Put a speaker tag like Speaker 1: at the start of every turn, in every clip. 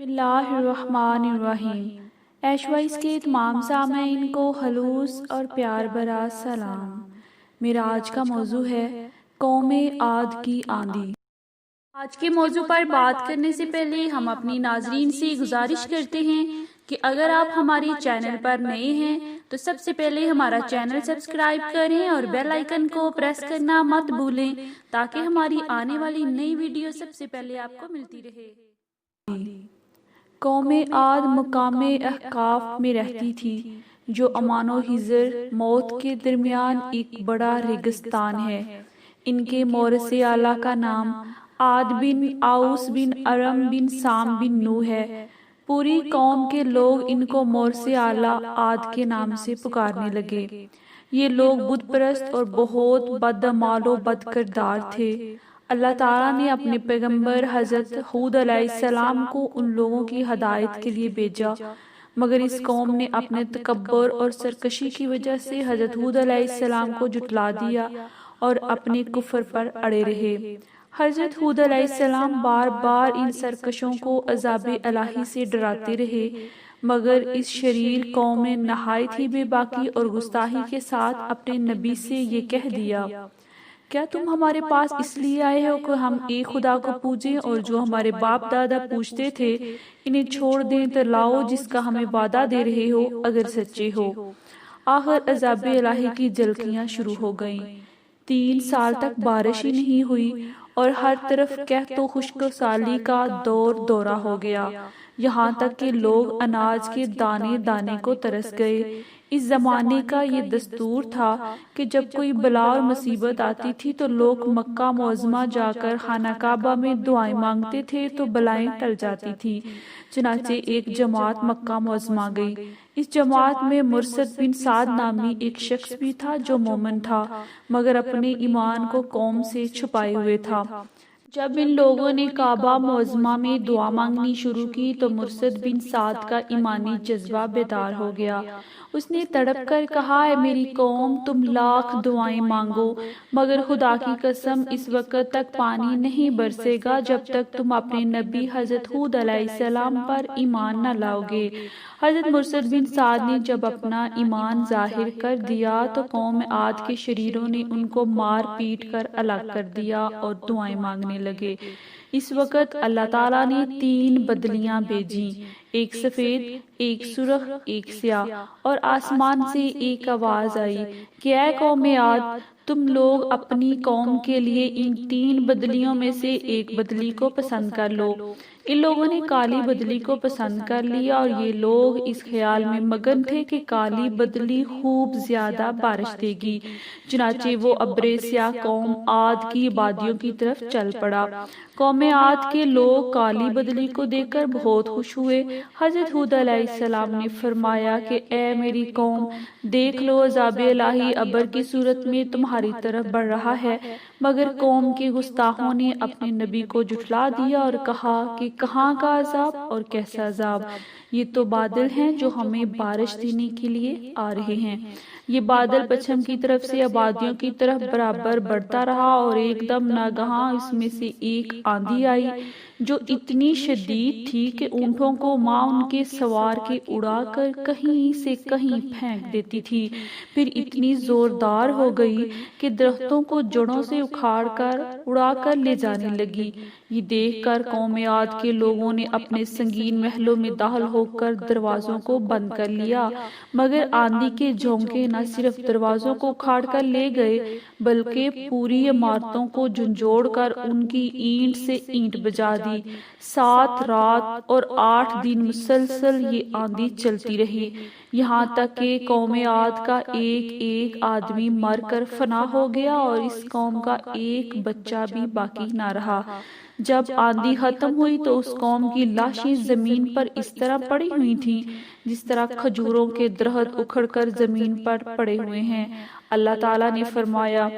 Speaker 1: بسم اللہ الرحمن الرحیم۔ ایشوائز کے تمام سامعین کو خلوص اور پیار بھرا سلام۔ میرا آج کا موضوع ہے قوم عاد کی آندھی۔ آج کے موضوع پر بات کرنے سے پہلے ہم اپنی ناظرین سے گزارش کرتے ہیں کہ اگر آپ ہماری چینل پر نئے ہیں تو سب سے پہلے ہمارا چینل سبسکرائب کریں اور بیل آئیکن کو پریس کرنا مت بھولیں تاکہ ہماری آنے والی نئی ویڈیو سب سے پہلے آپ کو ملتی رہے۔ قوم عاد مقام احقاف میں رہتی تھی جو امان و حضر موت کے درمیان ایک بڑا ریگستان ہے۔ ان کے مورث اعلیٰ کا نام عاد بن اوس بن ارم بن سام بن نوح ہے۔ پوری قوم کے لوگ ان کو مورث اعلیٰ عاد کے نام سے پکارنے لگے۔ یہ لوگ بت پرست اور بہت بدعمال و بد کردار تھے۔ اللہ تعالیٰ نے اپنے پیغمبر حضرت ہود علیہ السلام کو ان لوگوں کی ہدایت کے لیے بھیجا، مگر اس قوم نے اپنے تکبر اور سرکشی کی وجہ سے حضرت ہود علیہ السلام کو جھٹلا دیا اور اپنے کفر پر اڑے رہے۔ حضرت ہود علیہ السلام بار بار ان سرکشوں کو عذاب الہی سے ڈراتے رہے، مگر اس شریر قوم نے نہایت ہی بے باکی اور گستاخی کے ساتھ اپنے نبی سے یہ کہہ دیا، کیا تم ہمارے پاس اس لیے آئے ہو کہ ہم ایک خدا کو پوجیں اور جو ہمارے باپ دادا پوجتے تھے انہیں چھوڑ دیں تو لاؤ جس کا ہمیں وعدہ دے رہے ہو اگر سچے ہو۔ آخر عذاب الہی کی جھلکیاں شروع ہو گئیں۔ 3 سال تک بارش ہی نہیں ہوئی اور ہر طرف قحط و خشک سالی کا دورہ ہو گیا، یہاں تک کہ لوگ اناج کے دانے دانے کو ترس گئے۔ اس زمانے کا یہ دستور تھا کہ جب کوئی بلا اور مصیبت آتی تھی تو لوگ مکہ معظمہ جا کر خانہ کعبہ میں دعائیں مانگتے تھے تو بلائیں ٹل جاتی تھی۔ چنانچہ ایک جماعت مکہ معظمہ گئی۔ اس جماعت میں مرثد بن سعد نامی ایک شخص بھی تھا جو مومن تھا مگر اپنے ایمان کو قوم سے چھپائے ہوئے تھا۔ جب ان لوگوں نے کعبہ معظمہ میں دعا مانگنی شروع کی تو مرثد بن سعد کا ایمانی جذبہ بیدار ہو گیا۔ اس نے تڑپ کر کہا، اے میری قوم، تم لاکھ دعائیں مانگو مگر خدا کی قسم اس وقت تک پانی نہیں برسے گا جب تک تم اپنے نبی حضرت ہود علیہ السلام پر ایمان نہ لاؤ گے۔ حضرت مرثد بن سعد نے جب اپنا ایمان ظاہر کر دیا تو قوم عاد کے شریروں نے ان کو مار پیٹ کر ہلاک کر دیا اور دعائیں مانگنے لگے۔ اس وقت اللہ تعالیٰ نے 3 بدلیاں بھیجیں، ایک سفید، ایک سرخ، ایک سیاہ، اور آسمان سے ایک آواز آئی کہ اے قوم عاد، تم لوگ اپنی قوم کے لیے ان 3 بدلیوں میں سے ایک بدلی کو پسند کر لو۔ ان لوگوں نے کالی بدلی کو پسند کر لیا اور یہ لوگ اس خیال میں مگن تھے کہ کالی بدلی خوب زیادہ بارش دے گی، چنانچہ وہ ابر سیاہ قوم عاد کی آبادیوں کی طرف چل پڑا۔ قوم عاد کے لوگ کالی بدلی کو دیکھ کر بہت خوش ہوئے۔ حضرت ہود علیہ السلام نے فرمایا کہ اے میری قوم، دیکھ لو عذاب الہی ابر کی صورت میں تمہاری طرف بڑھ رہا ہے، مگر قوم کے گستاخوں نے اپنے نبی کو جھٹلا دیا اور کہا کہ کہاں کا عذاب اور کیسا عذاب، یہ تو بادل ہیں جو ہمیں بارش دینے کے لیے آ رہے ہیں۔ یہ بادل پچھم کی طرف سے آبادیوں کی طرف برابر بڑھتا رہا اور ایک دم ناگہاں اس میں سے ایک آندھی آئی جو اتنی شدید تھی کہ اونٹوں کو ماں ان کے سوار کے اڑا کر کہیں سے کہیں پھینک دیتی تھی، پھر اتنی زوردار ہو گئی کہ درختوں کو جڑوں سے اکھاڑ کر اڑا کر لے جانے لگی۔ یہ دیکھ کر قوم عاد کے لوگوں نے اپنے سنگین محلوں میں داخل ہو کر دروازوں کو بند کر لیا، مگر آندھی کے جھونکے نہ صرف دروازوں کو اکھاڑ کر لے گئے بلکہ پوری عمارتوں کو جھنجھوڑ کر ان کی اینٹ سے اینٹ بجا دی۔ 7 رات اور 8 دن مسلسل یہ آندھی چلتی رہی، یہاں تک کہ قوم عاد کا ایک ایک آدمی مر کر فنا ہو گیا اور اس قوم کا ایک بچہ بھی باقی نہ رہا۔ جب آندھی ختم ہوئی تو اس قوم کی لاشیں زمین پر اس طرح پڑی ہوئی تھیں جس طرح کھجوروں کے درخت اکھڑ کر زمین پر پڑے ہوئے ہیں۔ اللہ تعالیٰ نے فرمایا،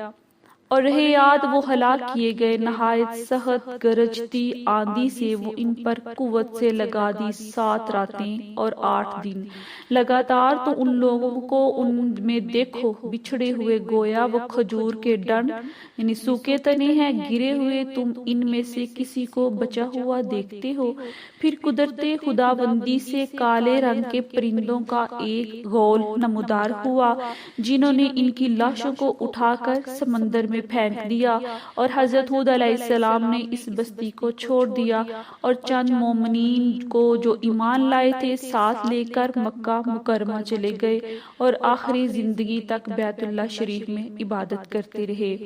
Speaker 1: اور رہے یاد وہ ہلاک کیے گئے، نہایت سخت گرجتی آندھی سے وہ ان پر قوت سے لگا دی 7 راتیں اور 8 دن لگاتار۔ تو ان لوگوں کو ان میں دیکھو بچھڑے ہوئے، گویا وہ کھجور کے ڈنڈ یعنی سوکھے تنے ہیں گرے ہوئے، تم ان میں سے کسی کو بچا ہوا دیکھتے ہو؟ پھر قدرت خداوندی سے کالے رنگ کے پرندوں کا ایک غول نمودار ہوا، جنہوں نے ان کی لاشوں کو اٹھا کر سمندر میں پھینک دیا، اور حضرت ہود علیہ السلام نے اس بستی کو چھوڑ دیا اور چند مومنین کو جو ایمان لائے تھے ساتھ لے کر مکہ مکرمہ چلے گئے، اور آخری زندگی تک بیت اللہ شریف میں عبادت کرتے رہے۔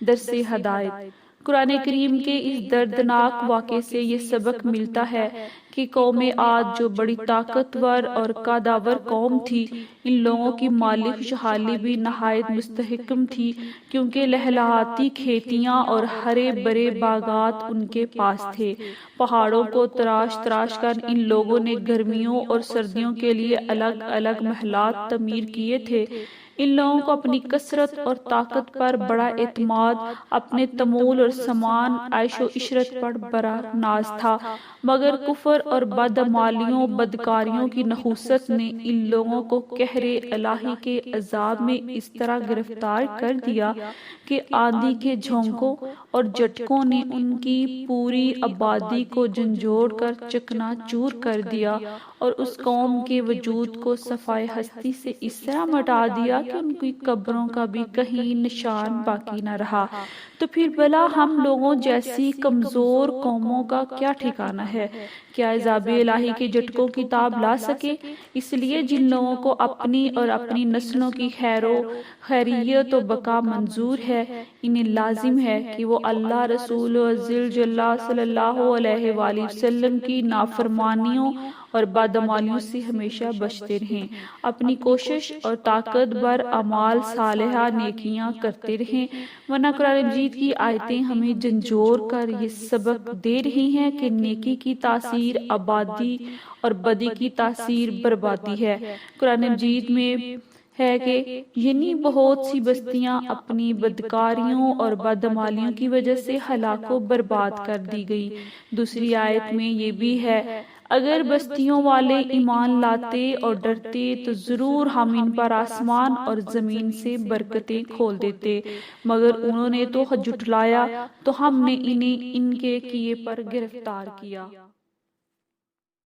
Speaker 1: درس ہدایت۔ قرآن کریم کے اس دردناک واقعے سے یہ سبق ملتا ہے کہ قوم عاد جو بڑی طاقتور اور قادور قوم تھی، ان لوگوں کی مالی خوشحالی بھی نہایت مستحکم تھی، کیونکہ لہلہاتی کھیتیاں اور ہرے بھرے باغات ان کے پاس تھے۔ پہاڑوں کو تراش تراش کر ان لوگوں نے گرمیوں اور سردیوں کے لیے الگ الگ محلات تعمیر کیے تھے۔ ان لوگوں کو اپنی کثرت اور طاقت پر بڑا اعتماد، اپنے تمول اور سامان عیش و عشرت پر بڑا ناز تھا، مگر کفر اور بدعمالیوں بدکاریوں کی نحوست نے ان لوگوں کو قہر الہی کے عذاب میں اس طرح گرفتار کر دیا کہ آندھی کے جھونکوں اور جھٹکوں نے ان کی پوری آبادی کو جھنجھوڑ کر چکنا چور کر دیا، اور اس قوم کے وجود کو صفائے ہستی سے اس طرح مٹا دیا کہ ان کی قبروں کا بھی کہیں نشان باقی نہ رہا۔ تو پھر بھلا ہم لوگوں جیسی کمزور قوموں کا کیا ٹھکانہ ہے؟ کیا عذاب الہی کے جھٹکوں کی تاب لا سکے؟ اس لیے جن لوگوں کو اپنی اور اپنی نسلوں کی خیریت و بقا منظور ہے، انہیں لازم ہے کہ وہ اللہ رسول عزیز جلہ صلی اللہ علیہ وآلہ وسلم کی نافرمانیوں اور بدعمالیوں سے ہمیشہ بچتے رہیں، اپنی کوشش اور طاقت بھر اعمال صالحہ نیکیاں کرتے رہیں، ورنہ قرآن مجید کی آیتیں ہمیں جھنجھوڑ کر یہ سبق دے رہی ہیں کہ نیکی کی تاثیر آبادی اور بدی کی تاثیر بربادی ہے۔ قرآن مجید میں ہے کہ یعنی بہت سی بستیاں اپنی بدکاریوں اور بدعمالیوں کی وجہ سے ہلاک و برباد کر دی گئی۔ دوسری آیت میں یہ بھی ہے، اگر بستیوں والے ایمان لاتے اور ڈرتے تو ضرور ہم ان پر آسمان اور زمین سے برکتیں کھول دیتے، مگر انہوں نے تو جھٹلایا تو ہم نے انہیں ان کے کیے پر گرفتار کیا۔